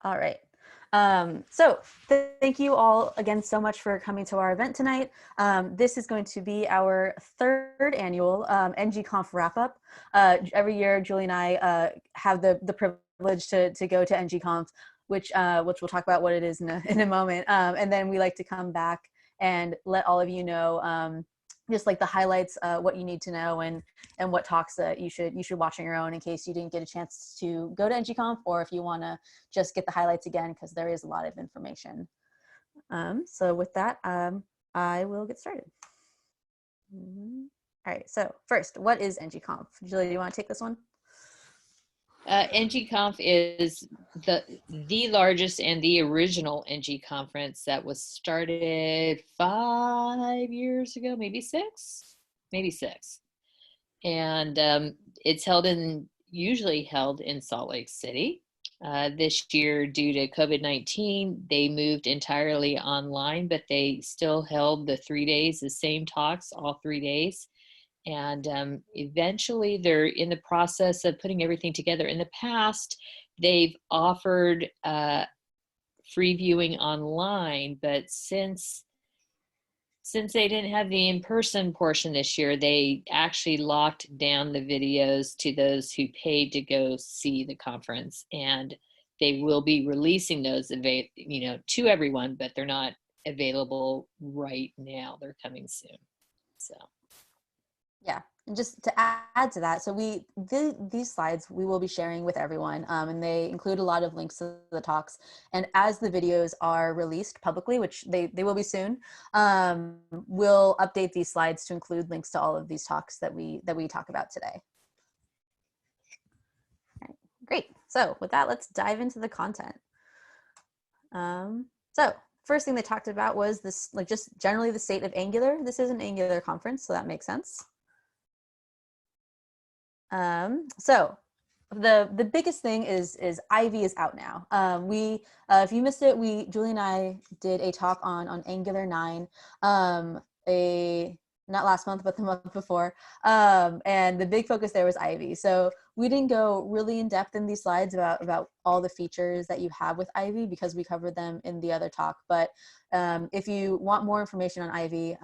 All right. So thank you all again so much for coming to our event tonight. This is going to be our third annual ng-conf wrap-up. Every year, Julie and I have the privilege to go to ng-conf, which we'll talk about what it is in a moment. And then we like to come back and let all of you know just like the highlights, what you need to know, and what talks that you should watch on your own in case you didn't get a chance to go to ng-conf, or if you want to just get the highlights again, because there is a lot of information. So with that, I will get started. All right, so first, what is ng-conf? Julie, do you want to take this one? ng-conf is the largest and the original ng conference that was started 5 years ago, maybe six. And it's usually held in Salt Lake City. This year, due to COVID-19, they moved entirely online, but they still held the 3 days, the same talks, all 3 days. And eventually they're in the process of putting everything together. In the past, they've offered free viewing online, but since they didn't have the in-person portion this year, they actually locked down the videos to those who paid to go see the conference. And they will be releasing those, to everyone, but they're not available right now. They're coming soon. So. Yeah, and just to add to that, so these slides we will be sharing with everyone, and they include a lot of links to the talks. And as the videos are released publicly, which they will be soon, we'll update these slides to include links to all of these talks that we talk about today. All right, great. So with that, let's dive into the content. So first thing they talked about was this, like, just generally the state of Angular. This is an Angular conference, so that makes sense. So the biggest thing is Ivy is out now. If you missed it, Julie and I did a talk on Angular 9, not last month, but the month before. And the big focus there was Ivy. So we didn't go really in depth in these slides about all the features that you have with Ivy, because we covered them in the other talk. But if you want more information on Ivy,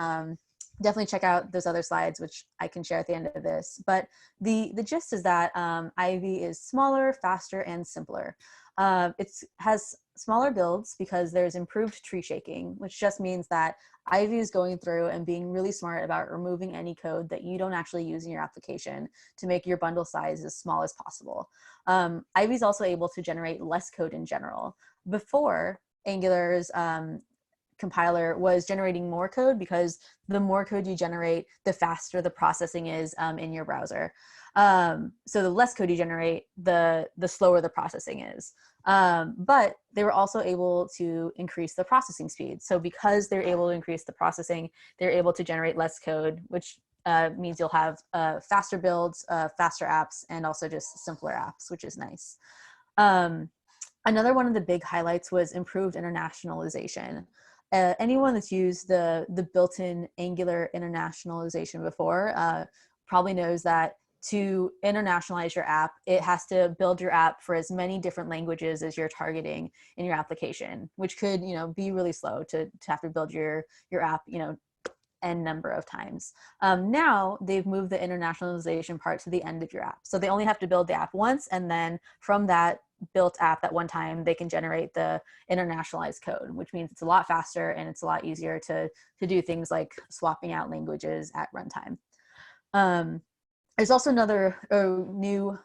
definitely check out those other slides, which I can share at the end of this. But the gist is that Ivy is smaller, faster, and simpler. It has smaller builds because there's improved tree shaking, which just means that Ivy is going through and being really smart about removing any code that you don't actually use in your application to make your bundle size as small as possible. Ivy is also able to generate less code in general. Before, Angular's compiler was generating more code, because the more code you generate, the faster the processing is in your browser. So the less code you generate, the slower the processing is. But they were also able to increase the processing speed. So because they're able to increase the processing, they're able to generate less code, which means you'll have faster builds, faster apps, and also just simpler apps, which is nice. Another one of the big highlights was improved internationalization. Anyone that's used the built-in Angular internationalization before probably knows that to internationalize your app, it has to build your app for as many different languages as you're targeting in your application, which could, be really slow to have to build your app, n number of times. Now they've moved the internationalization part to the end of your app. So they only have to build the app once, and then from that built app that one time, they can generate the internationalized code, which means it's a lot faster and it's a lot easier to do things like swapping out languages at runtime. There's also another new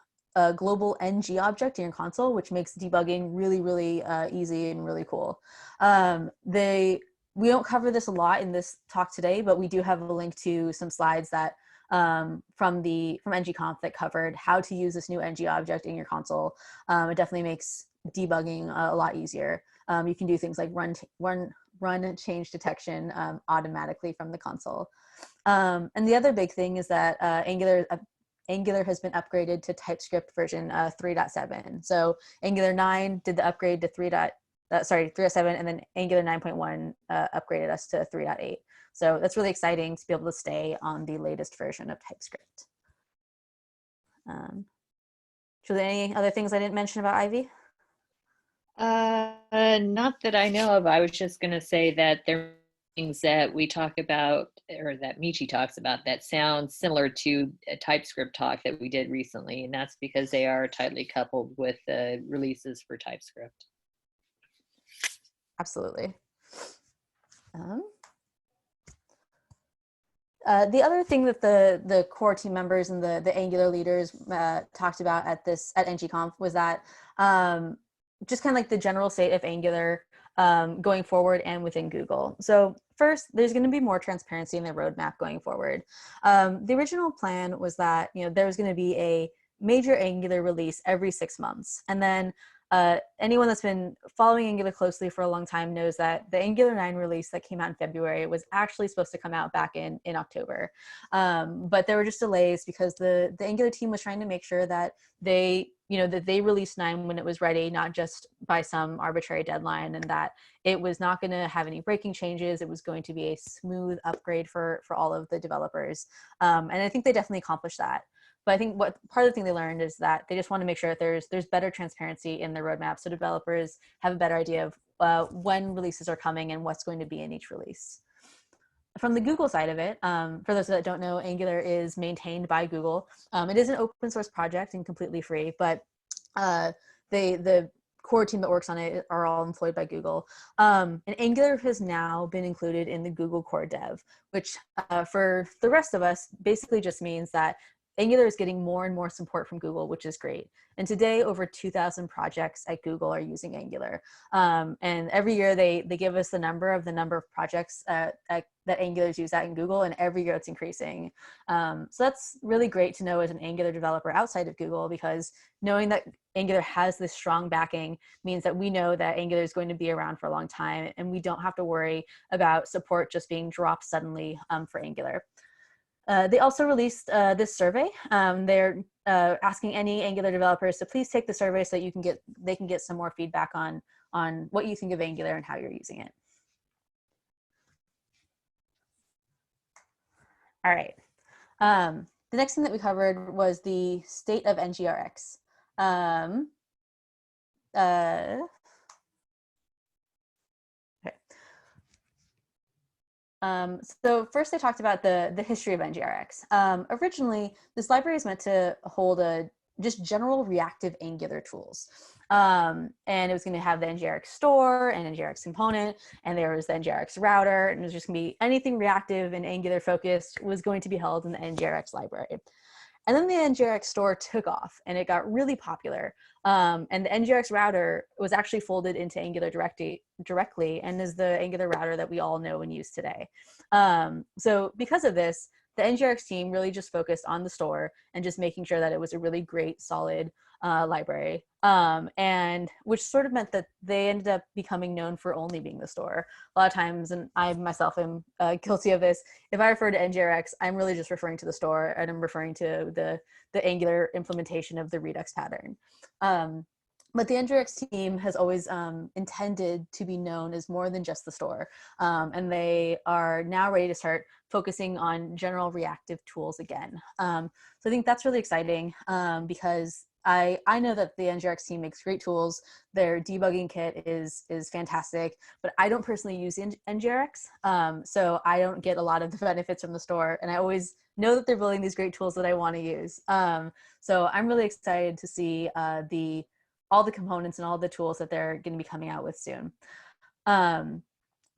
global ng object in your console, which makes debugging really, really easy and really cool. We don't cover this a lot in this talk today, but we do have a link to some slides that from ng-conf that covered how to use this new ng object in your console. It definitely makes debugging a lot easier. You can do things like run change detection automatically from the console. And the other big thing is that Angular has been upgraded to TypeScript version 3.7. So Angular 9 did the upgrade to 3.7, and then Angular 9.1 upgraded us to 3.8. So that's really exciting to be able to stay on the latest version of TypeScript. Julie, any other things I didn't mention about Ivy? Not that I know of. I was just going to say that there are things that we talk about, or that Michi talks about, that sound similar to a TypeScript talk that we did recently, and that's because they are tightly coupled with the releases for TypeScript. Absolutely. The other thing that the core team members and the Angular leaders talked about at ng-conf was that just kind of like the general state of Angular going forward and within Google. So first, there's going to be more transparency in the roadmap going forward. The original plan was that there was going to be a major Angular release every 6 months, and then anyone that's been following Angular closely for a long time knows that the Angular 9 release that came out in February was actually supposed to come out back in October. But there were just delays because the Angular team was trying to make sure that they released 9 when it was ready, not just by some arbitrary deadline, and that it was not going to have any breaking changes. It was going to be a smooth upgrade for all of the developers. And I think they definitely accomplished that. But I think what part of the thing they learned is that they just want to make sure that there's better transparency in their roadmap, so developers have a better idea of when releases are coming and what's going to be in each release. From the Google side of it, for those that don't know, Angular is maintained by Google. It is an open source project and completely free, but the core team that works on it are all employed by Google. And Angular has now been included in the Google Core Dev, which for the rest of us basically just means that Angular is getting more and more support from Google, which is great. And today, over 2,000 projects at Google are using Angular. And every year they give us the number of projects that Angular is used at in Google, and every year it's increasing. So that's really great to know as an Angular developer outside of Google, because knowing that Angular has this strong backing means that we know that Angular is going to be around for a long time, and we don't have to worry about support just being dropped suddenly for Angular. They also released this survey. They're asking any Angular developers to please take the survey so that they can get some more feedback on what you think of Angular and how you're using it. All right. The next thing that we covered was the state of NgRx. So first I talked about the history of NgRx. Originally, this library is meant to hold just general reactive Angular tools. And it was going to have the NgRx store and NgRx component, and there was the NgRx router, and it was just going to be anything reactive and Angular focused was going to be held in the NgRx library. And then the NgRx store took off and it got really popular. And the NgRx router was actually folded into Angular directly and is the Angular router that we all know and use today. So because of this, the NgRx team really just focused on the store and just making sure that it was a really great, solid library. And which sort of meant that they ended up becoming known for only being the store. A lot of times, and I myself am guilty of this, if I refer to NgRx, I'm really just referring to the store, and I'm referring to the Angular implementation of the Redux pattern. But the NgRx team has always intended to be known as more than just the store. And they are now ready to start focusing on general reactive tools again. So I think that's really exciting because I know that the NgRx team makes great tools. Their debugging kit is fantastic, but I don't personally use NgRx. So I don't get a lot of the benefits from the store. And I always know that they're building these great tools that I want to use. So I'm really excited to see all the components and all the tools that they're going to be coming out with soon.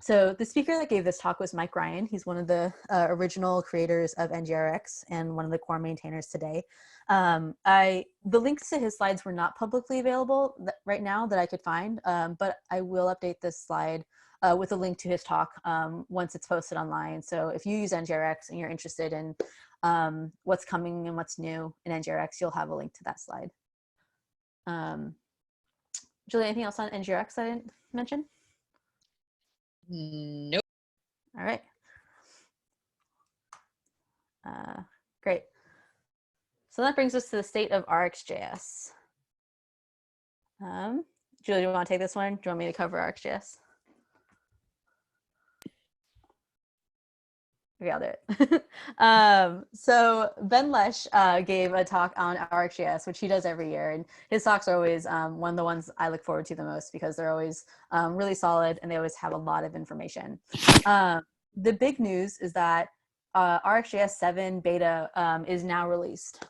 So the speaker that gave this talk was Mike Ryan. He's one of the original creators of NgRx and one of the core maintainers today. The links to his slides were not publicly available right now that I could find, but I will update this slide with a link to his talk once it's posted online. So if you use NgRx and you're interested in what's coming and what's new in NgRx, you'll have a link to that slide. Julie, anything else on NgRx I didn't mention? Nope. All right. Great. So that brings us to the state of RxJS. Julie, do you want to take this one? Do you want me to cover RxJS? Okay, I'll do it. So Ben Lesh gave a talk on RxJS, which he does every year. And his talks are always one of the ones I look forward to the most because they're always really solid and they always have a lot of information. The big news is that RxJS 7 beta is now released.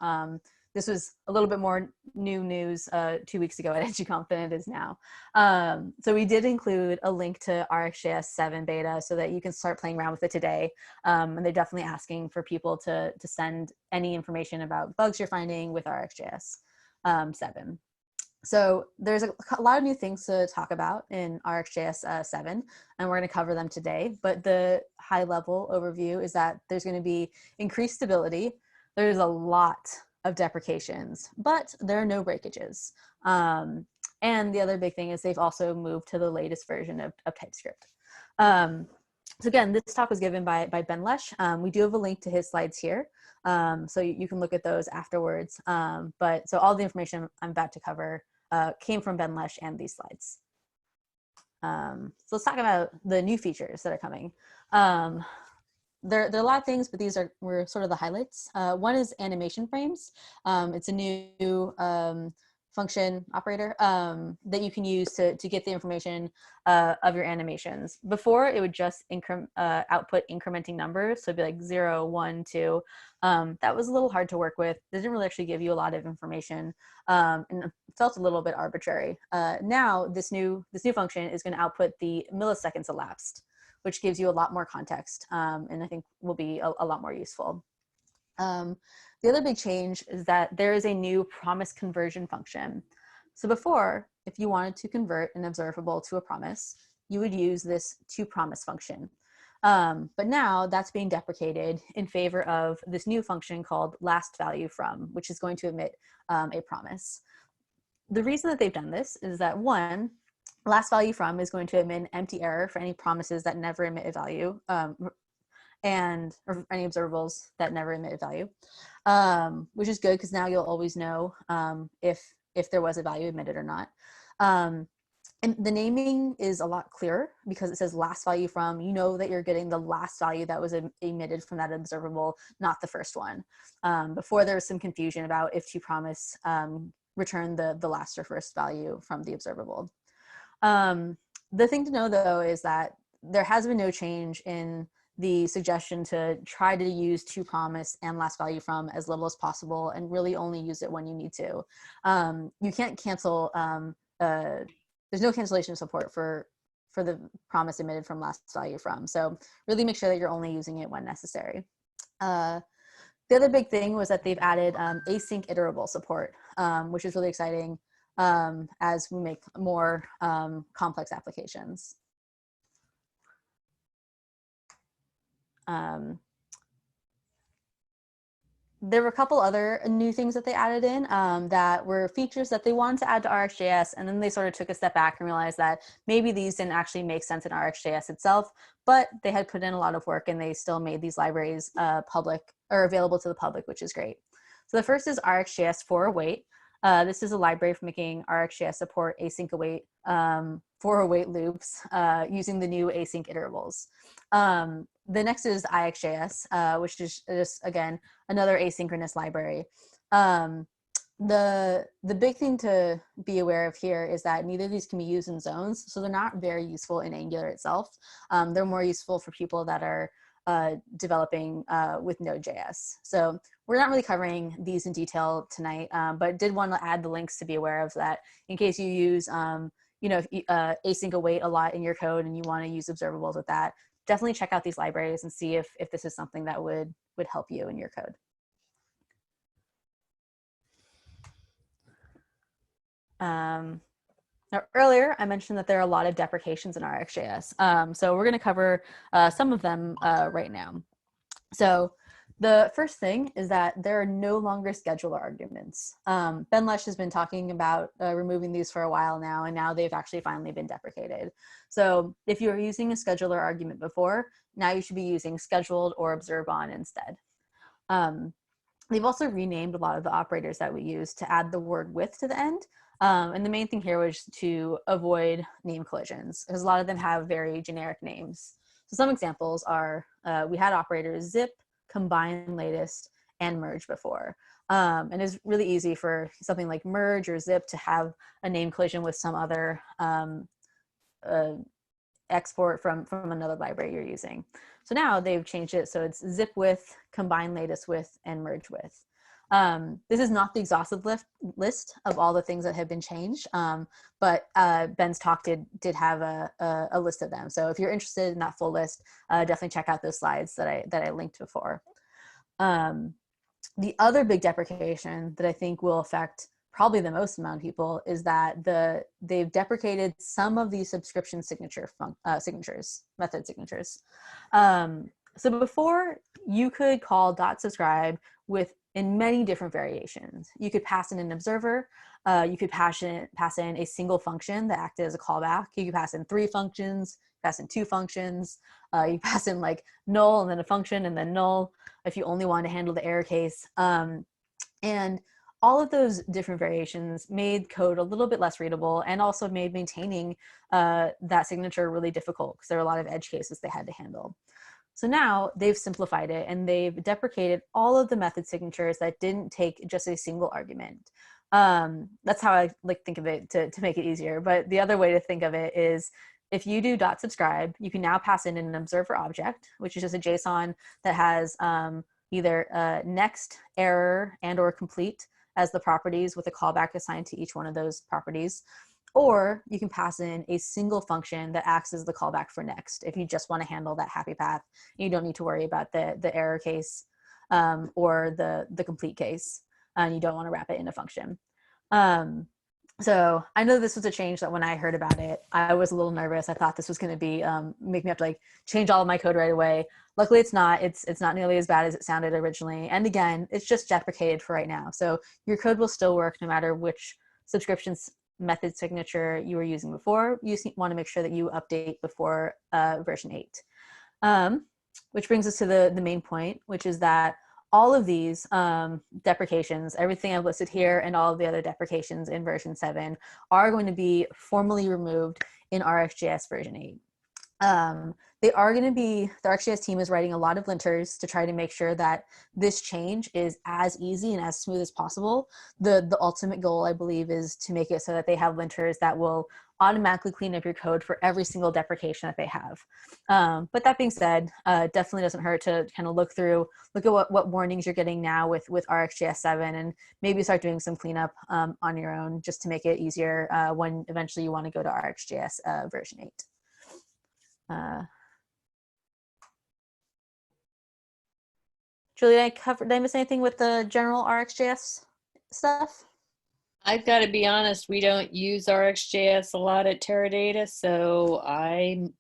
This was a little bit more new news 2 weeks ago at ng-conf than it is now. So we did include a link to RxJS 7 beta so that you can start playing around with it today. And they're definitely asking for people to send any information about bugs you're finding with RxJS 7. So there's a lot of new things to talk about in RxJS 7, and we're going to cover them today. But the high level overview is that there's going to be increased stability. There's a lot of deprecations, but there are no breakages. And the other big thing is they've also moved to the latest version of TypeScript. So again, this talk was given by Ben Lesh. We do have a link to his slides here. So you can look at those afterwards. But so all the information I'm about to cover came from Ben Lesh and these slides. So let's talk about the new features that are coming. There are a lot of things, but these were sort of the highlights. One is animation frames. It's a new function operator that you can use to get the information of your animations. Before, it would just output incrementing numbers, so it'd be like 0, 1, 2. That was a little hard to work with. It didn't really actually give you a lot of information, and it felt a little bit arbitrary. Now, this new function is going to output the milliseconds elapsed, which gives you a lot more context, and I think will be a lot more useful. The other big change is that there is a new promise conversion function. So before, if you wanted to convert an observable to a promise, you would use this toPromise function. But now that's being deprecated in favor of this new function called lastValueFrom, which is going to emit a promise. The reason that they've done this is that one, lastValueFrom is going to emit an empty error for any promises that never emit a value, or any observables that never emit a value, which is good because now you'll always know if there was a value emitted or not. And the naming is a lot clearer because it says last value from, you know that you're getting the last value that was emitted from that observable, not the first one. Before there was some confusion about if toPromise returned the last or first value from the observable. The thing to know though is that there has been no change in the suggestion to try to use toPromise and lastValueFrom as little as possible and really only use it when you need to. You can't cancel, there's no cancellation support for the promise emitted from lastValueFrom. So really make sure that you're only using it when necessary. The other big thing was that they've added async iterable support, which is really exciting as we make more complex applications. There were a couple other new things that they added in that were features that they wanted to add to RxJS, and then they sort of took a step back and realized that maybe these didn't actually make sense in RxJS itself, but they had put in a lot of work and they still made these libraries public or available to the public, which is great. So the first is RxJS for await. This is a library for making RxJS support async await for await loops using the new async iterables. The next is IXJS, which is just, again, another asynchronous library. The big thing to be aware of here is that neither of these can be used in zones, so they're not very useful in Angular itself. They're more useful for people that are developing with Node.js. So we're not really covering these in detail tonight, but did want to add the links to be aware of that in case you use async await a lot in your code and you want to use observables with that. Definitely check out these libraries and see if this is something that would help you in your code. Now, earlier, I mentioned that there are a lot of deprecations in RxJS. So we're going to cover some of them right now. So the first thing is that there are no longer scheduler arguments. Ben Lesh has been talking about removing these for a while now, and now they've actually finally been deprecated. So if you were using a scheduler argument before, now you should be using scheduled or observe on instead. They've also renamed a lot of the operators that we use to add the word with to the end. And the main thing here was to avoid name collisions, because a lot of them have very generic names. So some examples are, we had operators zip, combine latest, and merge before. And it's really easy for something like merge or zip to have a name collision with some other export from another library you're using. So now they've changed it so it's zip with, combine latest with, and merge with. This is not the exhaustive list of all the things that have been changed, but Ben's talk did have a list of them. So if you're interested in that full list, definitely check out those slides that I linked before. The other big deprecation that I think will affect probably the most amount of people is that they've deprecated some of these subscription method signatures. So before, you could call .subscribe in many different variations. You could pass in an observer. You could pass in a single function that acted as a callback. You could pass in 3 functions, pass in 2 functions. You pass in like null and then a function and then null if you only want to handle the error case. And all of those different variations made code a little bit less readable and also made maintaining that signature really difficult because there are a lot of edge cases they had to handle. So now they've simplified it and they've deprecated all of the method signatures that didn't take just a single argument. That's how I think of it to make it easier. But the other way to think of it is if you do .subscribe, you can now pass in an observer object, which is just a JSON that has either next, error, and or complete as the properties with a callback assigned to each one of those properties. Or you can pass in a single function that acts as the callback for next if you just want to handle that happy path. You don't need to worry about the error case or the complete case, and you don't want to wrap it in a function. So I know this was a change that when I heard about it, I was a little nervous. I thought this was going to be make me have to change all of my code right away. Luckily, it's not. It's not nearly as bad as it sounded originally. And again, it's just deprecated for right now. So your code will still work no matter which subscriptions method signature you were using before. You want to make sure that you update before version 8. Which brings us to the main point, which is that all of these deprecations, everything I've listed here and all of the other deprecations in version 7 are going to be formally removed in RxJS version 8. They are going to be, the RxJS team is writing a lot of linters to try to make sure that this change is as easy and as smooth as possible. The ultimate goal, I believe, is to make it so that they have linters that will automatically clean up your code for every single deprecation that they have. But that being said, definitely doesn't hurt to kind of look at what warnings you're getting now with RxJS 7 and maybe start doing some cleanup on your own just to make it easier when eventually you want to go to RxJS version 8. Julie, did I miss anything with the general RxJS stuff? I've got to be honest, we don't use RxJS a lot at Teradata, so I'm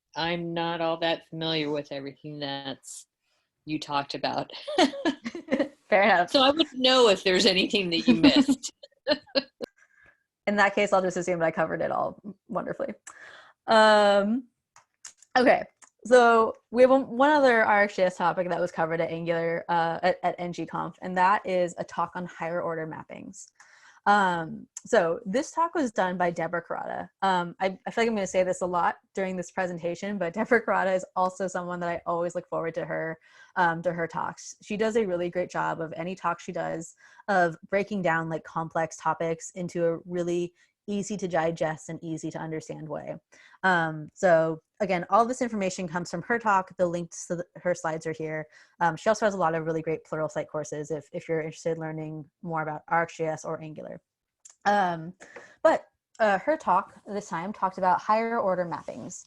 not all that familiar with everything that's you talked about. Fair enough. So I wouldn't know if there's anything that you missed. In that case, I'll just assume that I covered it all wonderfully. Okay, so we have one other RxJS topic that was covered at Angular at ng-conf, and that is a talk on higher order mappings. So this talk was done by Deborah Carrata. I feel like I'm going to say this a lot during this presentation, but Deborah Carrata is also someone that I always look forward to her talks. She does a really great job of any talk she does of breaking down complex topics into a really easy to digest and easy to understand way. So again, all this information comes from her talk. The links to her slides are here. She also has a lot of really great Pluralsight courses if you're interested in learning more about RxJS or Angular. But her talk this time talked about higher order mappings,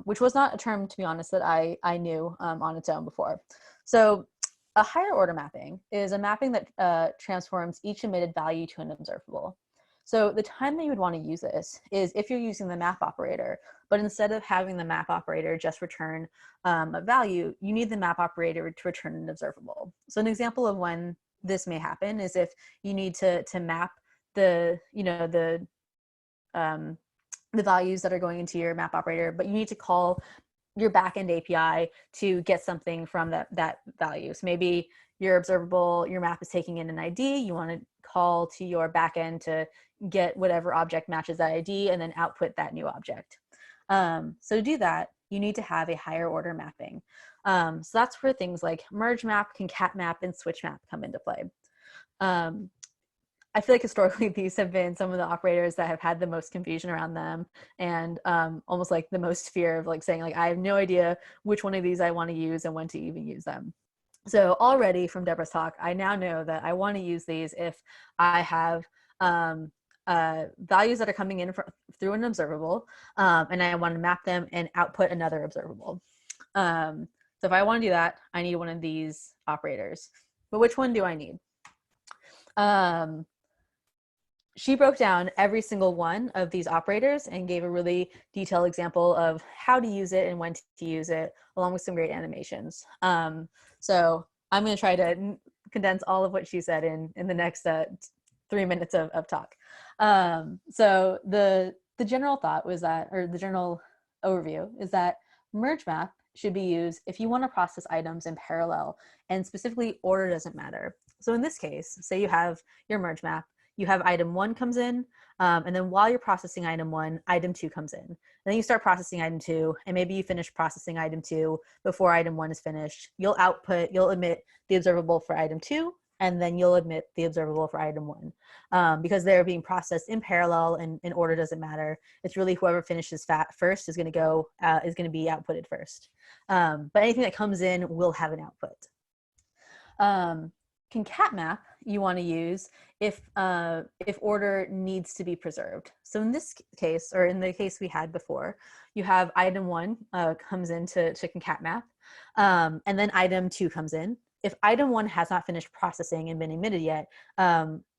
which was not a term, to be honest, that I knew on its own before. So a higher order mapping is a mapping that transforms each emitted value to an observable. So the time that you would want to use this is if you're using the map operator, but instead of having the map operator just return a value, you need the map operator to return an observable. So an example of when this may happen is if you need to map the values that are going into your map operator, but you need to call your backend API to get something from that value. So maybe your observable, your map is taking in an ID, you want to call to your backend to get whatever object matches that ID and then output that new object. So to do that, you need to have a higher order mapping. So that's where things like merge map, concat map, and switch map come into play. I feel like historically these have been some of the operators that have had the most confusion around them, and almost like the most fear of like saying like, I have no idea which one of these I want to use and when to even use them. So already from Deborah's talk, I now know that I want to use these if I have values that are coming in through an observable, and I want to map them and output another observable. So if I want to do that, I need one of these operators. But which one do I need? She broke down every single one of these operators and gave a really detailed example of how to use it and when to use it, along with some great animations. So I'm going to try to condense all of what she said in the next 3 minutes of talk. So the general thought was that, or the general overview is that merge map should be used if you want to process items in parallel, and specifically order doesn't matter. So in this case, say you have your merge map, you have item 1 comes in, and then while you're processing item 1, item 2 comes in. And then you start processing item 2, and maybe you finish processing item 2 before item 1 is finished. You'll emit the observable for item 2, and then you'll emit the observable for item 1. Because they're being processed in parallel and in order doesn't matter. It's really whoever finishes first is going to be outputted first. But anything that comes in will have an output. Concat map you want to use if order needs to be preserved. So in this case, or in the case we had before, you have item 1 comes into concat map, and then item 2 comes in. If item 1 has not finished processing and been emitted yet,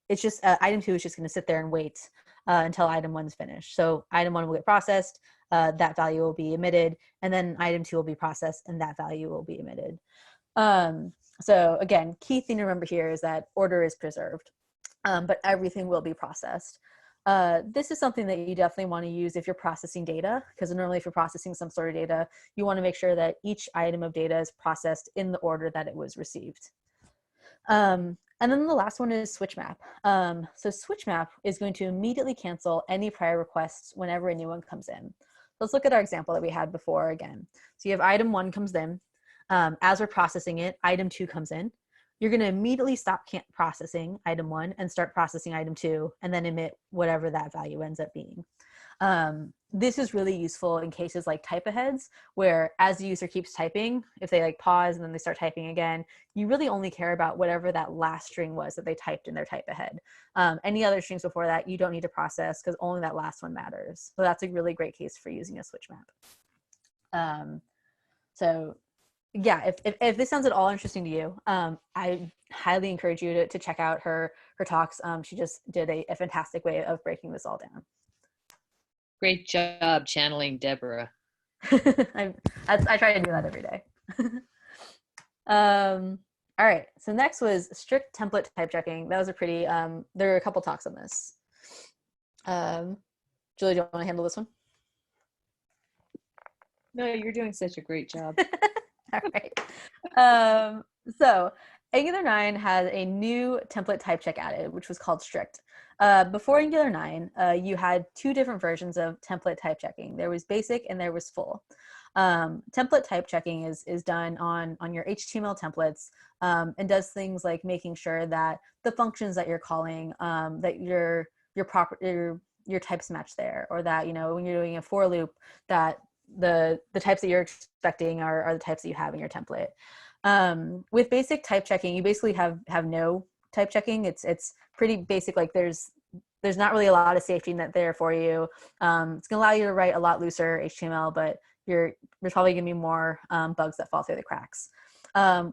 it's just item 2 is just going to sit there and wait until item 1 is finished. So item 1 will get processed, that value will be emitted, and then item 2 will be processed and that value will be emitted. So again, key thing to remember here is that order is preserved, but everything will be processed. This is something that you definitely want to use if you're processing data, because normally if you're processing some sort of data, you want to make sure that each item of data is processed in the order that it was received. And then the last one is switch map. So switch map is going to immediately cancel any prior requests whenever a new one comes in. Let's look at our example that we had before again. So you have item 1 comes in. As we're processing it, item 2 comes in. You're going to immediately stop processing item 1 and start processing item 2, and then emit whatever that value ends up being. This is really useful in cases like type aheads, where as the user keeps typing, if they like pause and then they start typing again, you really only care about whatever that last string was that they typed in their type ahead. Any other strings before that, you don't need to process because only that last one matters. So that's a really great case for using a switch map. So yeah, if this sounds at all interesting to you, I highly encourage you to check out her talks. She just did a fantastic way of breaking this all down. Great job channeling Deborah. I try to do that every day. All right, so next was strict template type checking. That was a pretty, there are a couple talks on this. Julie, do you want to handle this one? No, you're doing such a great job. All right. So Angular 9 has a new template type check added, which was called strict. Before Angular 9, you had 2 different versions of template type checking. There was basic and there was full. Template type checking is done on your HTML templates, and does things like making sure that the functions that you're calling, that your types match there, or that, you know, when you're doing a for loop, that the types that you're expecting are the types that you have in your template. With basic type checking, you basically have no type checking. It's pretty basic. Like there's not really a lot of safety net there for you. It's gonna allow you to write a lot looser HTML, but there's probably gonna be more bugs that fall through the cracks.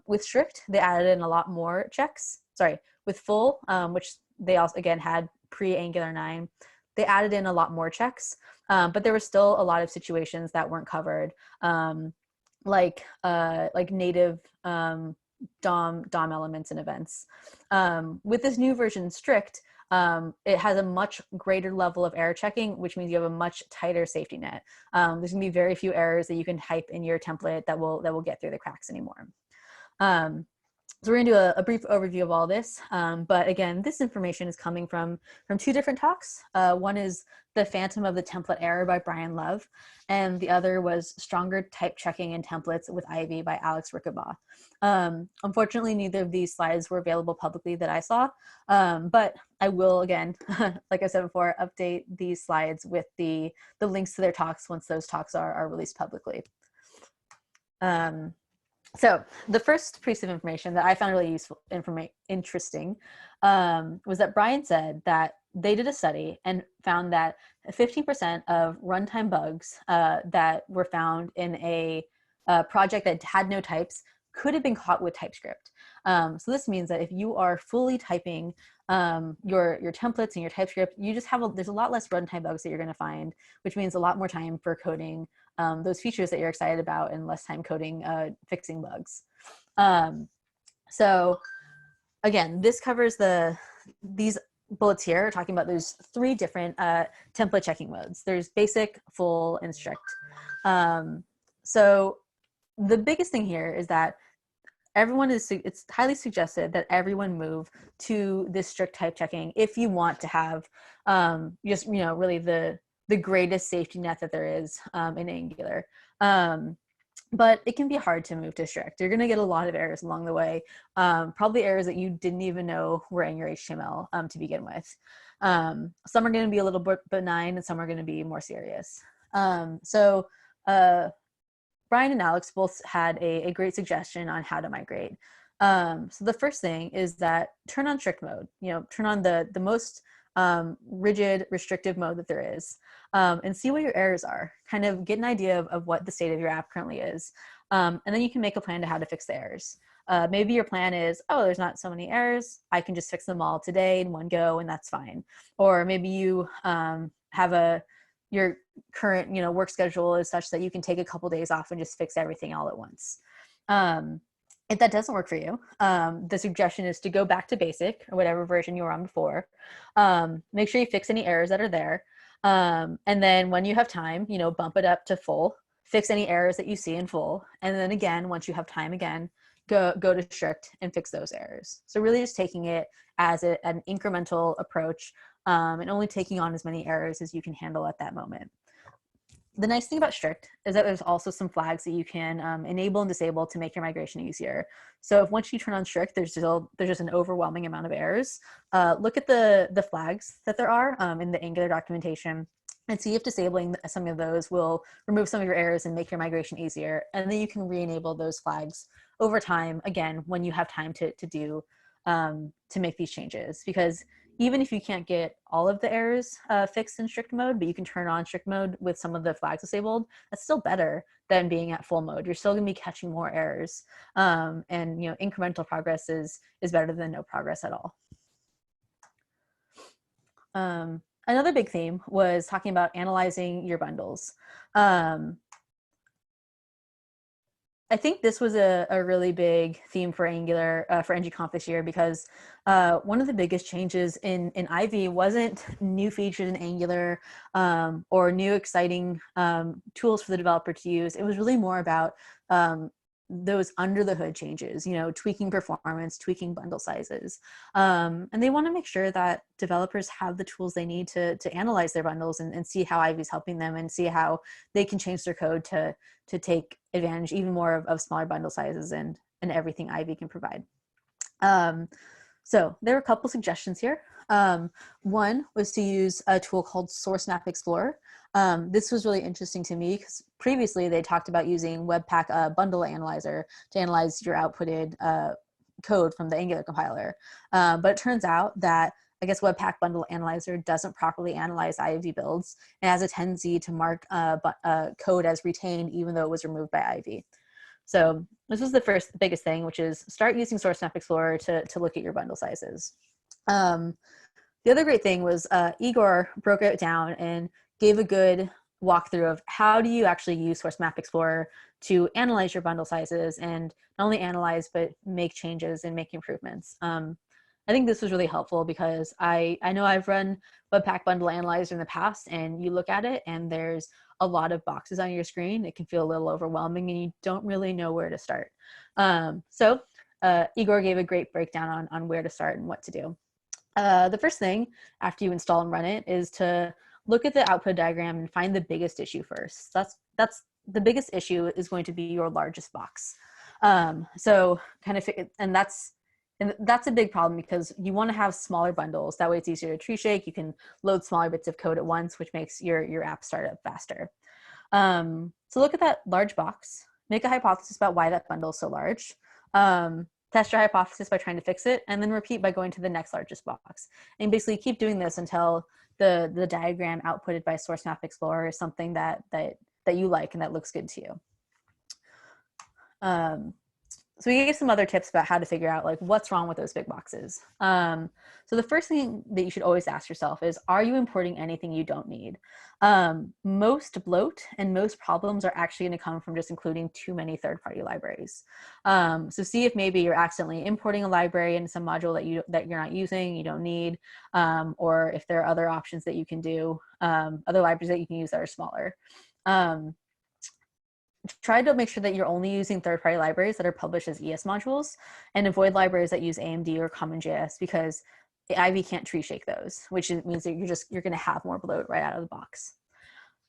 With strict, they added in a lot more checks. Sorry, with full, which they also again had pre-Angular 9, they added in a lot more checks, but there were still a lot of situations that weren't covered, like native DOM elements and events. With this new version, strict, it has a much greater level of error checking, which means you have a much tighter safety net. There's gonna be very few errors that you can type in your template that will get through the cracks anymore. So we're gonna do a brief overview of all this, but again, this information is coming from two different talks. One is The Phantom of the Template Error by Brian Love, and the other was Stronger Type Checking in Templates with Ivy by Alex Rickabaugh. Unfortunately, neither of these slides were available publicly that I saw, but I will, again, like I said before, update these slides with the links to their talks once those talks are released publicly. So the first piece of information that I found really useful, interesting, was that Brian said that they did a study and found that 15% of runtime bugs that were found in a project that had no types could have been caught with TypeScript. So this means that if you are fully typing your templates and your TypeScript, you just have there's a lot less runtime bugs that you're going to find, which means a lot more time for coding those features that you're excited about and less time coding fixing bugs. So again, this covers these bullets here are talking about those 3 different template checking modes. There's basic, full, and strict. So the biggest thing here is that it's highly suggested that everyone move to this strict type checking if you want to have just, really the greatest safety net that there is in Angular. But it can be hard to move to strict. You're going to get a lot of errors along the way, probably errors that you didn't even know were in your HTML to begin with. Some are going to be a little bit benign and some are going to be more serious. Brian and Alex both had a great suggestion on how to migrate. So the first thing is that turn on strict mode, turn on the most rigid, restrictive mode that there is, and see what your errors are. Kind of get an idea of what the state of your app currently is. And then you can make a plan to how to fix the errors. Maybe your plan is, oh, there's not so many errors. I can just fix them all today in one go, and that's fine. Or maybe you have your current work schedule is such that you can take a couple days off and just fix everything all at once. If that doesn't work for you, the suggestion is to go back to basic or whatever version you were on before. Make sure you fix any errors that are there. And then when you have time, bump it up to full, fix any errors that you see in full. And then again, once you have time again, go to strict and fix those errors. So really just taking it as an incremental approach and only taking on as many errors as you can handle at that moment. The nice thing about strict is that there's also some flags that you can enable and disable to make your migration easier. So if once you turn on strict, there's just an overwhelming amount of errors. Look at the flags that there are in the Angular documentation and see if disabling some of those will remove some of your errors and make your migration easier. And then you can re-enable those flags over time, again, when you have time to make these changes. Because even if you can't get all of the errors fixed in strict mode, but you can turn on strict mode with some of the flags disabled, that's still better than being at full mode. You're still gonna be catching more errors. And incremental progress is better than no progress at all. Another big theme was talking about analyzing your bundles. I think this was a really big theme for Angular, for ng-conf this year, because one of the biggest changes in Ivy wasn't new features in Angular or new exciting tools for the developer to use. It was really more about those under the hood changes, tweaking performance, tweaking bundle sizes. And they want to make sure that developers have the tools they need to analyze their bundles and see how Ivy is helping them and see how they can change their code to take advantage even more of smaller bundle sizes and everything Ivy can provide. So there are a couple suggestions here. One was to use a tool called Source Map Explorer. This was really interesting to me because previously they talked about using Webpack Bundle Analyzer to analyze your outputted code from the Angular compiler. But it turns out that I guess Webpack Bundle Analyzer doesn't properly analyze Ivy builds and has a tendency to mark code as retained even though it was removed by Ivy. So this was the biggest thing, which is start using Source Map Explorer to look at your bundle sizes. The other great thing was Igor broke it down and gave a good walkthrough of how do you actually use Source Map Explorer to analyze your bundle sizes and not only analyze, but make changes and make improvements. I think this was really helpful because I know I've run Webpack Bundle Analyzer in the past and you look at it and there's a lot of boxes on your screen. It can feel a little overwhelming and you don't really know where to start. So Igor gave a great breakdown on where to start and what to do. The first thing after you install and run it is to look at the output diagram and find the biggest issue first. That's the biggest issue is going to be your largest box. So kind of, and that's a big problem because you want to have smaller bundles. That way it's easier to tree shake. You can load smaller bits of code at once, which makes your app start up faster. So look at that large box, make a hypothesis about why that bundle is so large. Test your hypothesis by trying to fix it, and then repeat by going to the next largest box. And basically keep doing this until the diagram outputted by Source Map Explorer is something that you like and that looks good to you. So we gave some other tips about how to figure out like what's wrong with those big boxes. So the first thing that you should always ask yourself is, are you importing anything you don't need? Most bloat and most problems are actually going to come from just including too many third-party libraries. So see if maybe you're accidentally importing a library in some module that you're not using, you don't need, or if there are other options that you can do, other libraries that you can use that are smaller. Try to make sure that you're only using third-party libraries that are published as ES modules, and avoid libraries that use AMD or common.js because the Ivy can't tree shake those, which means that you're going to have more bloat right out of the box.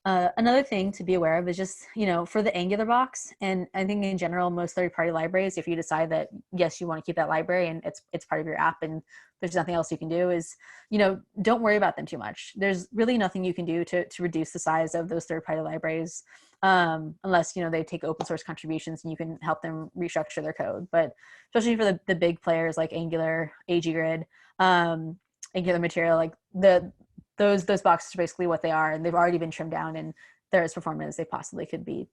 Another thing to be aware of is just, for the Angular box, and I think in general, most third-party libraries, if you decide that, yes, you want to keep that library and it's part of your app and there's nothing else you can do, is, don't worry about them too much. There's really nothing you can do to reduce the size of those third-party libraries, unless, they take open source contributions and you can help them restructure their code. But especially for the big players like Angular, AGGrid, Angular Material, like those boxes are basically what they are, and they've already been trimmed down and they're as performant as they possibly could be.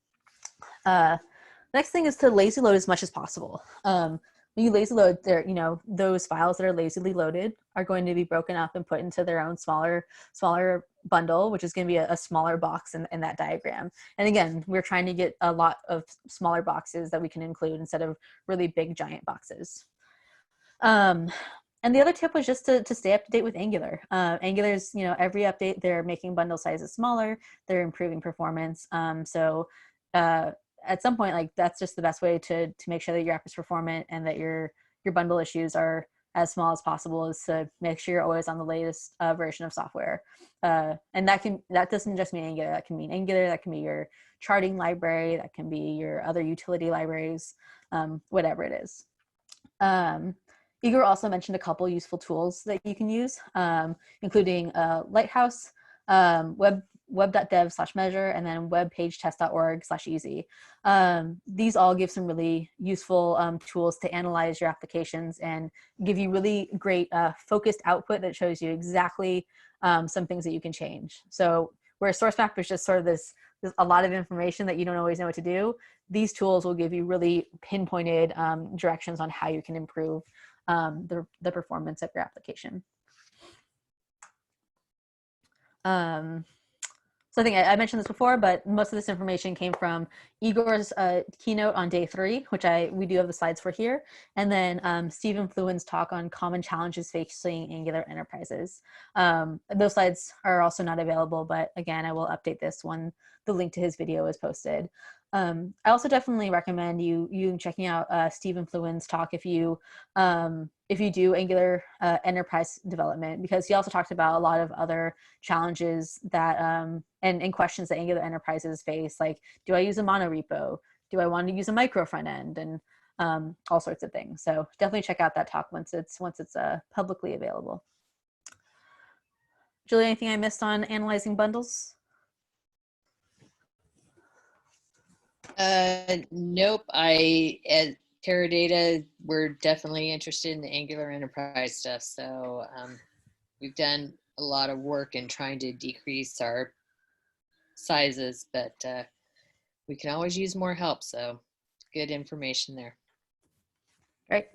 Next thing is to lazy load as much as possible. When you lazy load, those files that are lazily loaded are going to be broken up and put into their own smaller bundle, which is going to be a smaller box in that diagram. And again, we're trying to get a lot of smaller boxes that we can include instead of really big giant boxes. And the other tip was just to stay up to date with Angular. Angular's, every update, they're making bundle sizes smaller, they're improving performance. So at some point, like that's just the best way to make sure that your app is performant and that your bundle issues are as small as possible, is to make sure you're always on the latest version of software. And that doesn't just mean Angular, that can mean Angular, that can be your charting library, that can be your other utility libraries, whatever it is. Igor also mentioned a couple useful tools that you can use, including Lighthouse, web.dev/measure, and then webpagetest.org/easy. These all give some really useful tools to analyze your applications and give you really great focused output that shows you exactly some things that you can change. So where source map is just sort of there's a lot of information that you don't always know what to do, these tools will give you really pinpointed directions on how you can improve the performance of your application. So I think I mentioned this before, but most of this information came from Igor's keynote on day 3, which we do have the slides for here, and then Stephen Fluen's talk on common challenges facing Angular enterprises. Those slides are also not available, but again, I will update this when the link to his video is posted. I also definitely recommend you checking out Stephen Fluen's talk if you do Angular enterprise development, because he also talked about a lot of other challenges that and questions that Angular enterprises face, like, do I use a monorepo? Do I want to use a micro front end? And all sorts of things. So definitely check out that talk once it's publicly available. Julie, anything I missed on analyzing bundles? Nope. At Teradata, we're definitely interested in the Angular enterprise stuff. So we've done a lot of work in trying to decrease our sizes, but we can always use more help. So good information there. Great.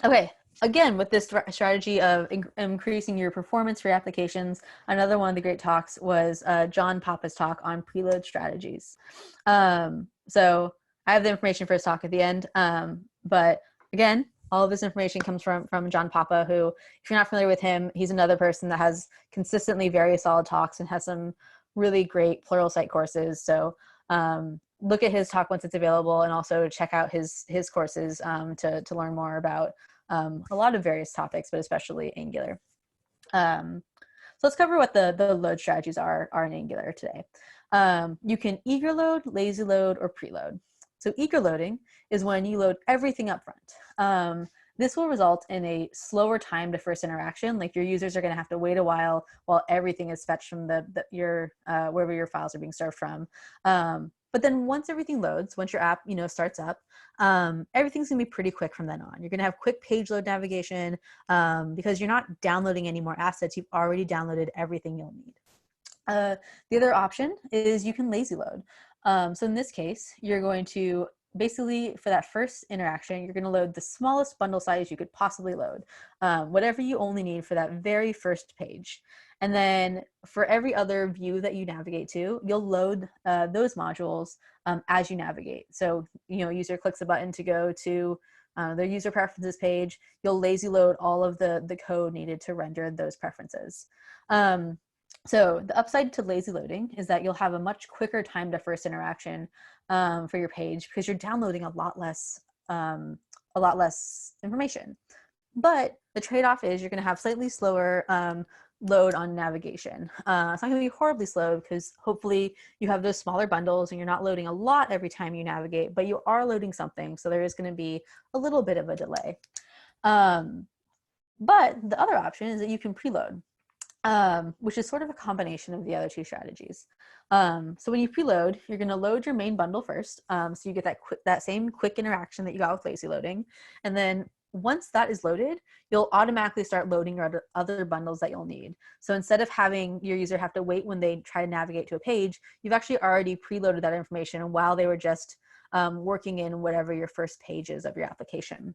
Okay. Again, with this strategy of increasing your performance for your applications, another one of the great talks was John Papa's talk on preload strategies. So I have the information for his talk at the end, but again, all of this information comes from John Papa, who, if you're not familiar with him, he's another person that has consistently very solid talks and has some really great Pluralsight courses. So look at his talk once it's available, and also check out his courses to learn more about a lot of various topics, but especially Angular. So let's cover what the load strategies are in Angular today. You can eager load, lazy load, or preload. So eager loading is when you load everything up front. This will result in a slower time to first interaction. Like your users are going to have to wait a while everything is fetched from your wherever your files are being served from. But then once everything loads, once your app starts up, everything's gonna be pretty quick from then on. You're gonna have quick page load navigation because you're not downloading any more assets. You've already downloaded everything you'll need. The other option is you can lazy load. So in this case, you're going to basically, for that first interaction, you're going to load the smallest bundle size you could possibly load, whatever you only need for that very first page. And then for every other view that you navigate to, you'll load those modules as you navigate. So, user clicks a button to go to their user preferences page, you'll lazy load all of the code needed to render those preferences. So the upside to lazy loading is that you'll have a much quicker time to first interaction for your page because you're downloading a lot less information. But the trade-off is you're going to have slightly slower load on navigation. It's not going to be horribly slow because hopefully you have those smaller bundles and you're not loading a lot every time you navigate, but you are loading something. So there is going to be a little bit of a delay. But the other option is that you can preload. Which is sort of a combination of the other two strategies. So when you preload, you're going to load your main bundle first. So you get that same quick interaction that you got with lazy loading. And then once that is loaded, you'll automatically start loading your other bundles that you'll need. So instead of having your user have to wait when they try to navigate to a page, you've actually already preloaded that information while they were just working in whatever your first page is of your application.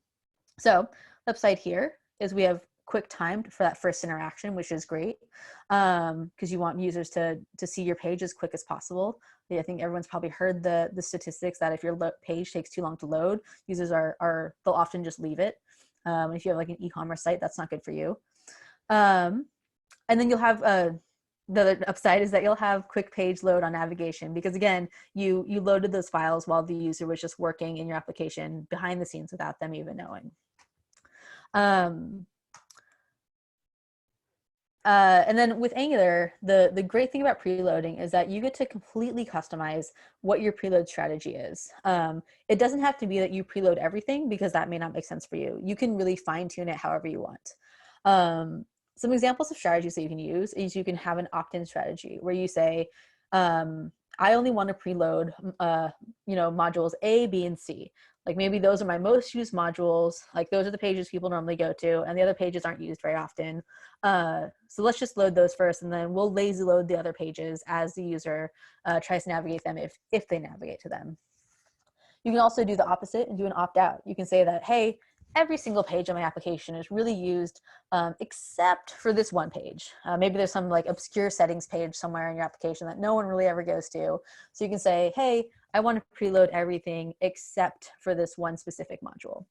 So the upside here is we have quick time for that first interaction, which is great because you want users to see your page as quick as possible. I think everyone's probably heard the statistics that if your page takes too long to load, users they'll often just leave it. If you have like an e-commerce site, that's not good for you. And then you'll have the other upside is that you'll have quick page load on navigation because again, you loaded those files while the user was just working in your application behind the scenes without them even knowing. And then with Angular, the great thing about preloading is that you get to completely customize what your preload strategy is. It doesn't have to be that you preload everything because that may not make sense for you. You can really fine tune it however you want. Some examples of strategies that you can use is you can have an opt-in strategy where you say, I only want to preload, modules A, B, and C. Like maybe those are my most used modules. Like those are the pages people normally go to, and the other pages aren't used very often. So let's just load those first, and then we'll lazy load the other pages as the user tries to navigate them if they navigate to them. You can also do the opposite and do an opt-out. You can say that, hey, every single page on my application is really used except for this one page. Maybe there's some like obscure settings page somewhere in your application that no one really ever goes to. So you can say, hey, I want to preload everything except for this one specific module.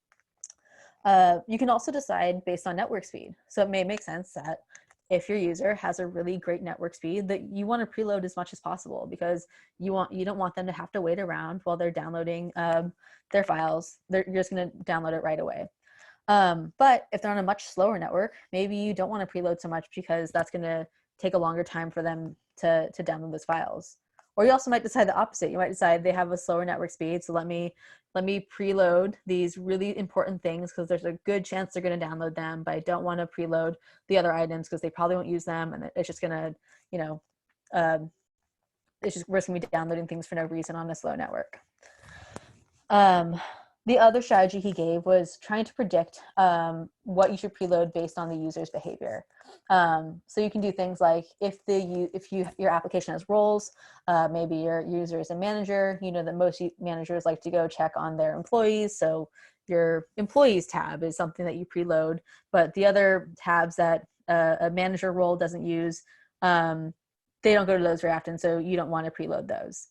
You can also decide based on network speed. So it may make sense that if your user has a really great network speed, that you want to preload as much as possible because you don't want them to have to wait around while they're downloading their files. You're just going to download it right away. But if they're on a much slower network, maybe you don't want to preload so much because that's going to take a longer time for them to download those files. Or you also might decide the opposite. You might decide they have a slower network speed, so let me preload these really important things because there's a good chance they're going to download them, but I don't want to preload the other items because they probably won't use them, and it's just going to, we're just going to be downloading things for no reason on a slow network. The other strategy he gave was trying to predict what you should preload based on the user's behavior. So you can do things like if your application has roles, maybe your user is a manager, you know that most managers like to go check on their employees. So your employees tab is something that you preload, but the other tabs that a manager role doesn't use, they don't go to those very often. So you don't want to preload those.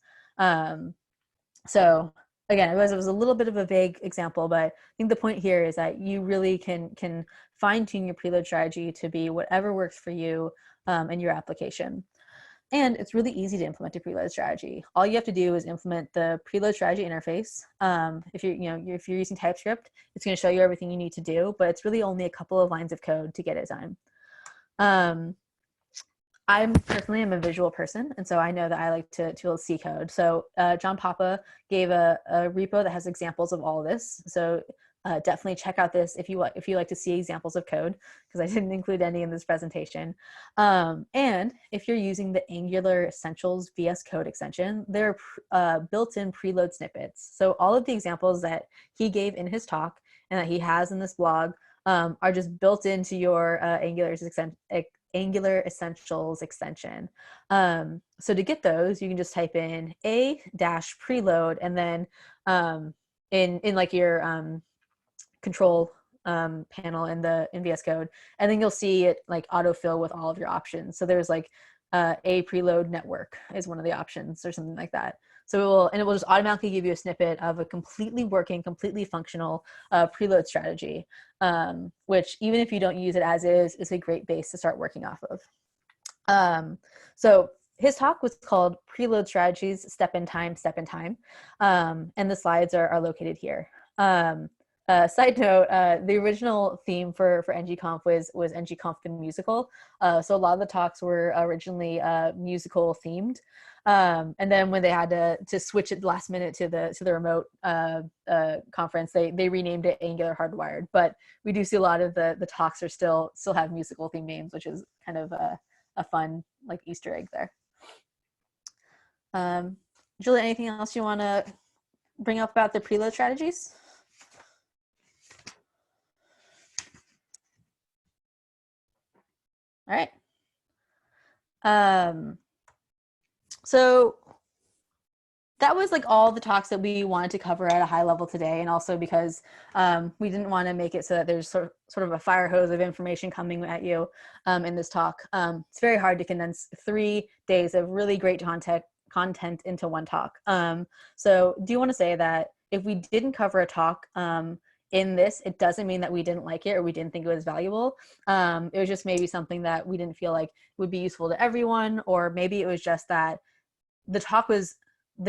So again, it was a little bit of a vague example, but I think the point here is that you really can fine tune your preload strategy to be whatever works for you and your application. And it's really easy to implement a preload strategy. All you have to do is implement the preload strategy interface. If if you're using TypeScript, it's going to show you everything you need to do, but it's really only a couple of lines of code to get it done. I'm personally am a visual person, and so I know that I like to be able to see code. So John Papa gave a repo that has examples of all of this. So definitely check out this if you like to see examples of code, because I didn't include any in this presentation. And if you're using the Angular Essentials VS Code extension, there are built-in preload snippets. So all of the examples that he gave in his talk and that he has in this blog are just built into your Angular Essentials extension. So to get those, you can just type in a-preload and then in like your control panel in VS Code, and then you'll see it like autofill with all of your options. So there's like a preload network is one of the options or something like that. So it will just automatically give you a snippet of a completely working, completely functional preload strategy, which even if you don't use it as is a great base to start working off of. So his talk was called Preload Strategies, Step in Time, Step in Time. And the slides are located here. Side note, the original theme for ng-conf was ng-conf the musical. So a lot of the talks were originally musical themed. And then when they had to switch it last minute to the remote conference, they renamed it Angular Hardwired. But we do see a lot of the talks are still have musical theme names, which is kind of a fun like Easter egg there. Julie, anything else you want to bring up about the preload strategies? All right. So that was like all the talks that we wanted to cover at a high level today, and also because we didn't want to make it so that there's sort of a fire hose of information coming at you in this talk. It's very hard to condense 3 days of really great content into one talk. So do you want to say that if we didn't cover a talk in this, it doesn't mean that we didn't like it or we didn't think it was valuable. It was just maybe something that we didn't feel like would be useful to everyone, or maybe it was just that the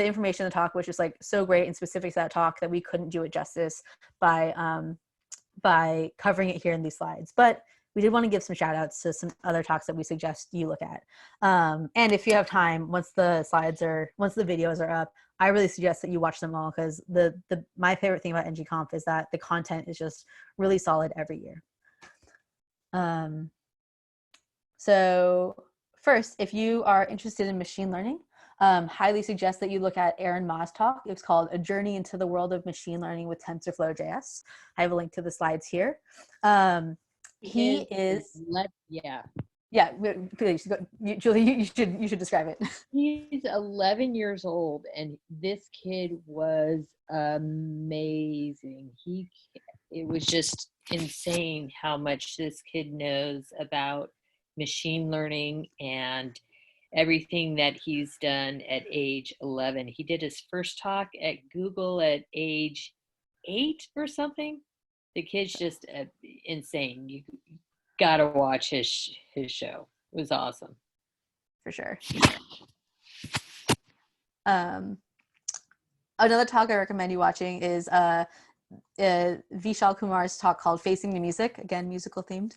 information in the talk was just like so great and specific to that talk that we couldn't do it justice by covering it here in these slides. But we did want to give some shout outs to some other talks that we suggest you look at. And if you have time, once the videos are up, I really suggest that you watch them all, because my favorite thing about ng-conf is that the content is just really solid every year. So first, if you are interested in machine learning, highly suggest that you look at Aaron Ma's talk. It's called A Journey into the World of Machine Learning with TensorFlow.js. I have a link to the slides here. He is yeah, please go, Julie, you should describe it. He's 11 years old, and this kid was amazing. It was just insane how much this kid knows about machine learning and everything that he's done at age 11. He did his first talk at Google at age 8 or something. The kid's just insane. You gotta watch his show. It was awesome. For sure. Another talk I recommend you watching is Vishal Kumar's talk called Facing the Music, again, musical themed.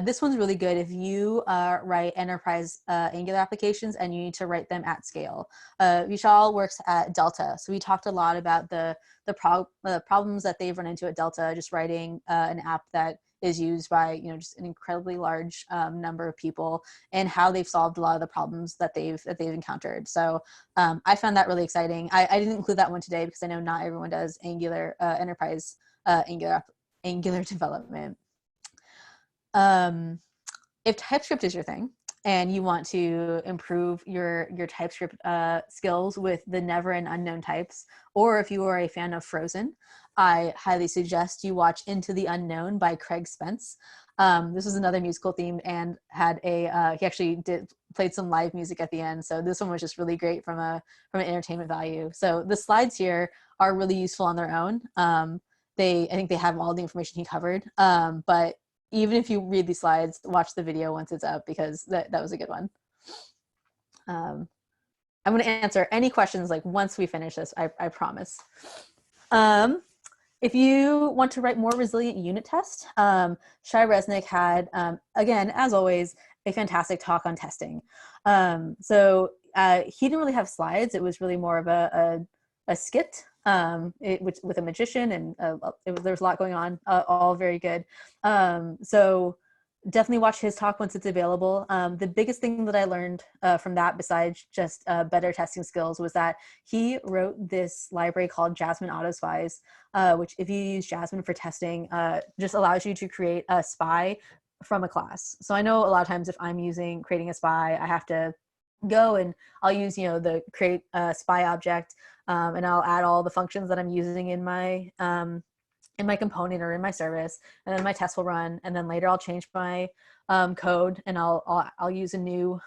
This one's really good if you write enterprise Angular applications and you need to write them at scale. Vishal works at Delta, so we talked a lot about the problems that they've run into at Delta, just writing an app that is used by just an incredibly large number of people, and how they've solved a lot of the problems that they've encountered. So I found that really exciting. I didn't include that one today because I know not everyone does Angular enterprise Angular development. If TypeScript is your thing and you want to improve your TypeScript skills with the never and unknown types, or if you are a fan of Frozen, I highly suggest you watch Into the Unknown by Craig Spence. This was another musical theme and had he actually played some live music at the end. So this one was just really great from an entertainment value. So the slides here are really useful on their own. I think they have all the information he covered. But even if you read these slides, watch the video once it's up, because that was a good one. I'm going to answer any questions like once we finish this, I promise. If you want to write more resilient unit tests, Shai Resnick had, again, as always, a fantastic talk on testing. So he didn't really have slides. It was really more of a skit with a magician, and there was a lot going on, all very good. So definitely watch his talk once it's available. The biggest thing that I learned from that, besides just better testing skills, was that he wrote this library called Jasmine Autospies, which if you use Jasmine for testing, just allows you to create a spy from a class. So I know a lot of times if I'm creating a spy, I have to go and I'll use, the create a spy object, and I'll add all the functions that I'm using in my component or in my service, and then my test will run, and then later I'll change my code, and I'll use a new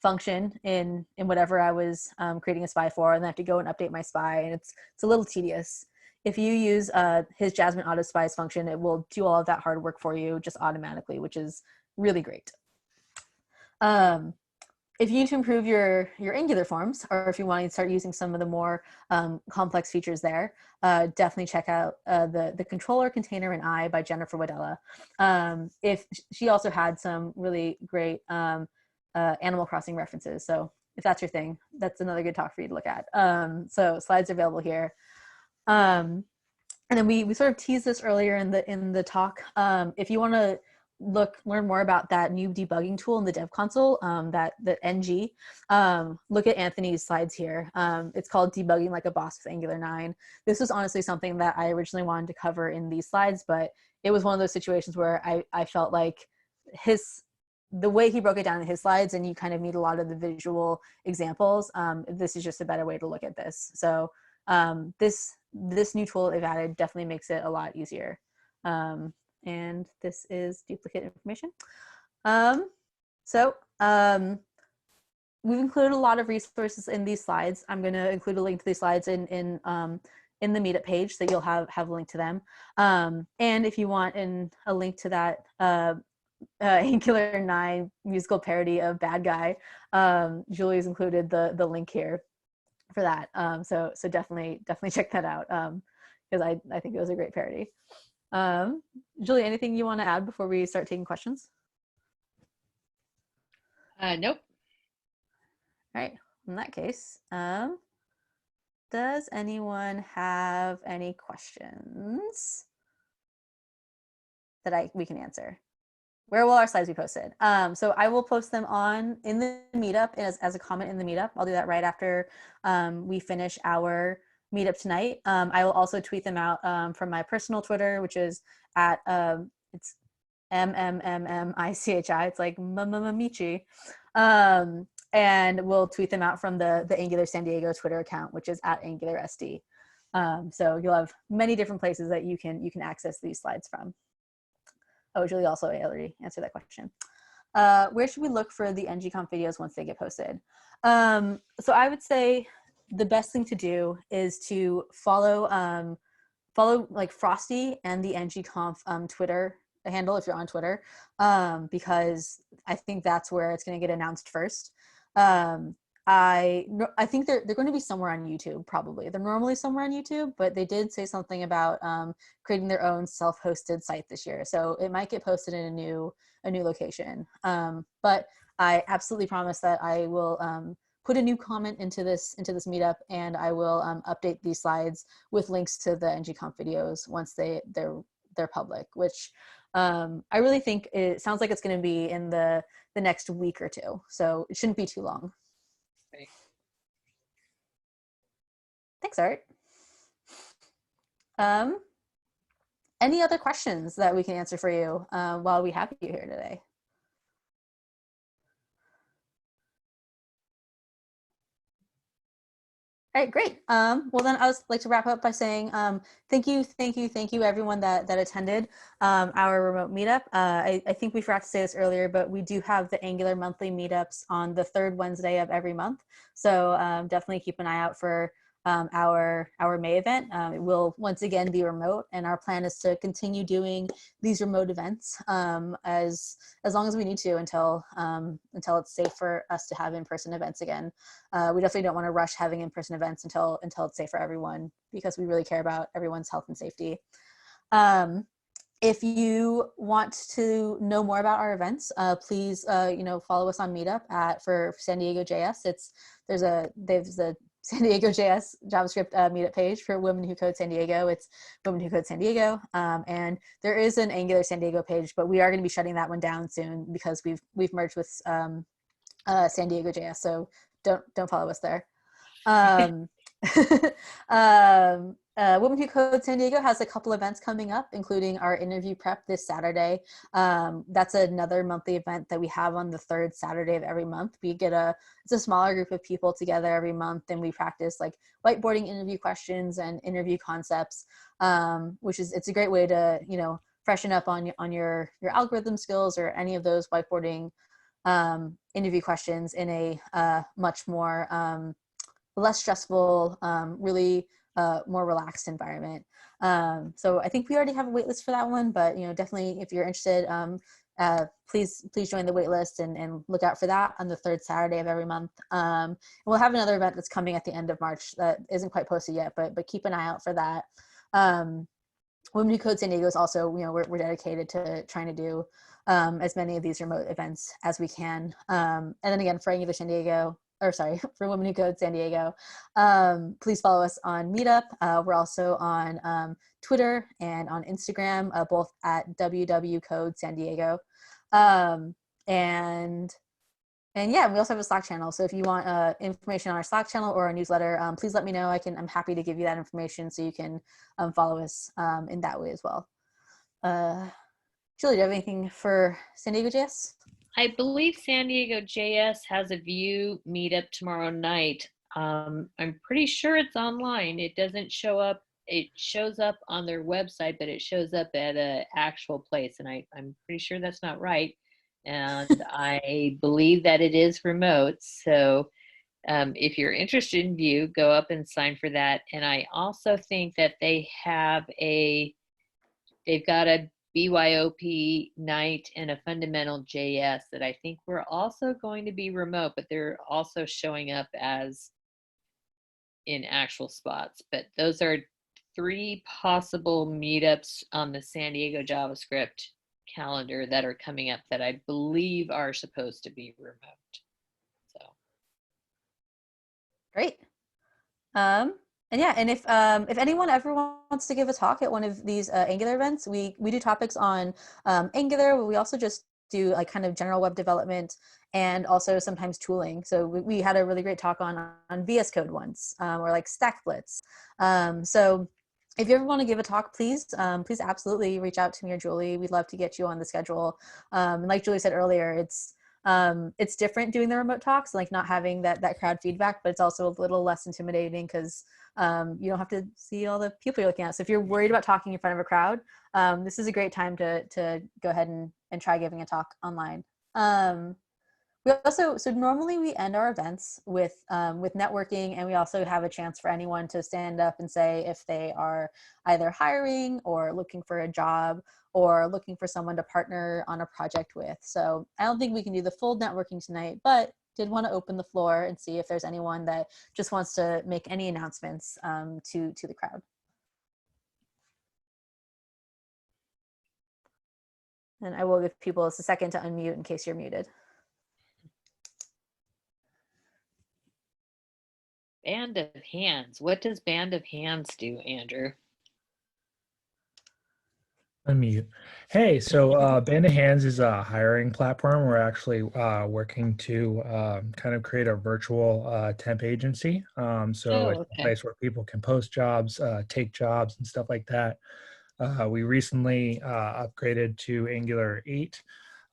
function in whatever I was creating a spy for, and then I have to go and update my spy, and it's a little tedious. If you use his Jasmine Auto Spies function, it will do all of that hard work for you just automatically, which is really great. If you need to improve your Angular forms, or if you want to start using some of the more complex features there, definitely check out the controller container in I by Jennifer Wadella. If she also had some really great Animal Crossing references, so if that's your thing, that's another good talk for you to look at. So slides are available here. And then we sort of teased this earlier in the talk. If you want to learn more about that new debugging tool in the dev console, that ng, look at Anthony's slides here. It's called Debugging Like a Boss with Angular 9. This was honestly something that I originally wanted to cover in these slides, but it was one of those situations where I felt like the way he broke it down in his slides, and you kind of need a lot of the visual examples, this is just a better way to look at this. So this new tool they've added definitely makes it a lot easier. And this is duplicate information. We've included a lot of resources in these slides. I'm going to include a link to these slides in the Meetup page, so you'll have a link to them. And if you want a link to that Angular 9 musical parody of Bad Guy, Julie's included the link here for that. So definitely check that out, because I think it was a great parody. Julie, anything you want to add before we start taking questions? Nope. All right. In that case, does anyone have any questions that we can answer? Where will our slides be posted? So I will post them in the Meetup as a comment in the Meetup. I'll do that right after we finish our Meetup tonight. I will also tweet them out from my personal Twitter, which is at it's MMMMICHI. It's like Michi. And we'll tweet them out from the Angular San Diego Twitter account, which is at AngularSD. So you'll have many different places that you can access these slides from. Oh, Julie also already answered that question. Where should we look for the ng-conf videos once they get posted? So I would say the best thing to do is to follow like Frosty and the ng-conf Twitter handle if you're on Twitter, because I think that's where it's going to get announced first. I think they're going to be somewhere on YouTube, probably. They're normally somewhere on YouTube, but they did say something about creating their own self-hosted site this year, so it might get posted in a new location. But I absolutely promise that I will put a new comment into this Meetup, and I will update these slides with links to the ng-conf videos once they're public, which I really think it sounds like it's going to be in the next week or two, so it shouldn't be too long. Right. Thanks, Art. Any other questions that we can answer for you while we have you here today? All right, great. Well, then I would like to wrap up by saying thank you, everyone that attended our remote meetup. I think we forgot to say this earlier, but we do have the Angular monthly meetups on the third Wednesday of every month. So definitely keep an eye out for our May event. It will once again be remote, and our plan is to continue doing these remote events as long as we need to until it's safe for us to have in-person events again. We definitely don't want to rush having in-person events until it's safe for everyone, because we really care about everyone's health and safety. If you want to know more about our events, please follow us on Meetup for San Diego JS. There's a San Diego JS JavaScript Meetup page for Women Who Code San Diego. It's Women Who Code San Diego, and there is an Angular San Diego page, but we are going to be shutting that one down soon because we've merged with San Diego JS. So don't follow us there. Women Who Code San Diego has a couple events coming up, including our interview prep this Saturday. That's another monthly event that we have on the third Saturday of every month. It's a smaller group of people together every month, and we practice like whiteboarding interview questions and interview concepts, it's a great way to, freshen up on your algorithm skills or any of those whiteboarding interview questions in a much more less stressful, really more relaxed environment. So I think we already have a waitlist for that one, but definitely if you're interested, please join the waitlist and look out for that on the third Saturday of every month. We'll have another event that's coming at the end of March that isn't quite posted yet, but keep an eye out for that. Women Who Code San Diego is also, we're dedicated to trying to do as many of these remote events as we can. And then again, for Angular San Diego, for Women Who Code San Diego, please follow us on Meetup. We're also on Twitter and on Instagram, both at WW Code San Diego. And yeah, we also have a Slack channel. So if you want information on our Slack channel or our newsletter, please let me know. I'm happy to give you that information so you can follow us in that way as well. Julie, do you have anything for San Diego JS? I believe San Diego JS has a Vue meetup tomorrow night. I'm pretty sure it's online. It doesn't show up. It shows up on their website, but it shows up at an actual place. And I'm pretty sure that's not right. And I believe that it is remote. So if you're interested in Vue, go up and sign for that. And I also think that they've got a BYOP night and a fundamental JS that I think we're also going to be remote, but they're also showing up as in actual spots. But those are 3 possible meetups on the San Diego JavaScript calendar that are coming up that I believe are supposed to be remote. So great. And yeah, and if anyone ever wants to give a talk at one of these Angular events, we do topics on Angular, but we also just do like kind of general web development and also sometimes tooling. So we had a really great talk on VS Code once, or like Stack Blitz. So if you ever want to give a talk, please absolutely reach out to me or Julie. We'd love to get you on the schedule. And like Julie said earlier, it's different doing the remote talks, like not having that crowd feedback, but it's also a little less intimidating because you don't have to see all the people you're looking at. So if you're worried about talking in front of a crowd, this is a great time to go ahead and try giving a talk online. So normally we end our events with networking, and we also have a chance for anyone to stand up and say if they are either hiring or looking for a job or looking for someone to partner on a project with. So I don't think we can do the full networking tonight, but did want to open the floor and see if there's anyone that just wants to make any announcements to the crowd. And I will give people a second to unmute in case you're muted. Band of Hands. What does Band of Hands do, Andrew? Unmute. Hey, so Band of Hands is a hiring platform. We're actually working to kind of create a virtual temp agency. It's a place where people can post jobs, take jobs, and stuff like that. We recently upgraded to Angular 8,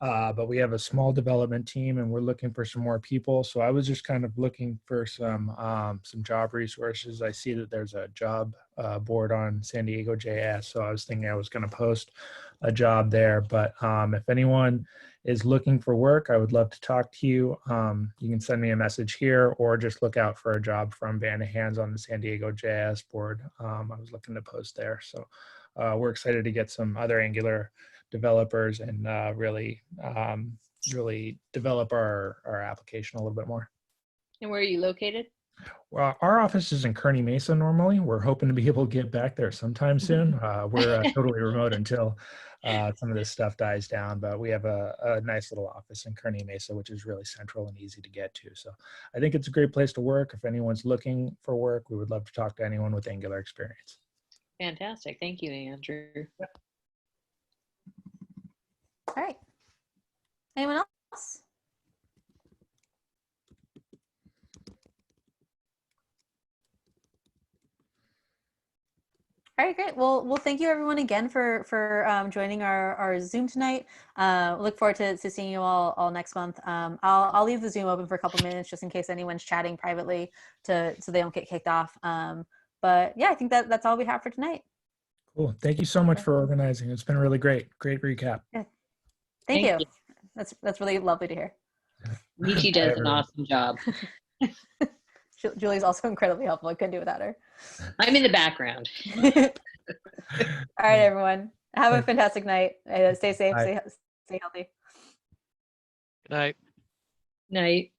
but we have a small development team, and we're looking for some more people. So I was just kind of looking for some job resources. I see that there's a job board on San Diego JS, so I was thinking I was going to post a job there. But if anyone is looking for work, I would love to talk to you. You can send me a message here or just look out for a job from Band of Hands on the San Diego JS board. I was looking to post there. So we're excited to get some other Angular developers and really develop our application a little bit more. And where are you located? Well, our office is in Kearney Mesa normally. We're hoping to be able to get back there sometime soon. We're totally remote until some of this stuff dies down, but we have a nice little office in Kearney Mesa, which is really central and easy to get to. So I think it's a great place to work. If anyone's looking for work, we would love to talk to anyone with Angular experience. Fantastic. Thank you, Andrew. All right. Anyone else? All right, great. Well, thank you everyone again for joining our Zoom tonight. Look forward to seeing you all next month. I'll leave the Zoom open for a couple minutes just in case anyone's chatting privately so they don't get kicked off. But yeah, I think that's all we have for tonight. Cool. Thank you so much for organizing. It's been really great. Great recap. Yeah. Thank you. That's really lovely to hear. Michi does an awesome job. Julie's also incredibly helpful. I couldn't do without her. I'm in the background. All right, everyone. Have a fantastic night. Stay safe. Stay healthy. Good night. Night.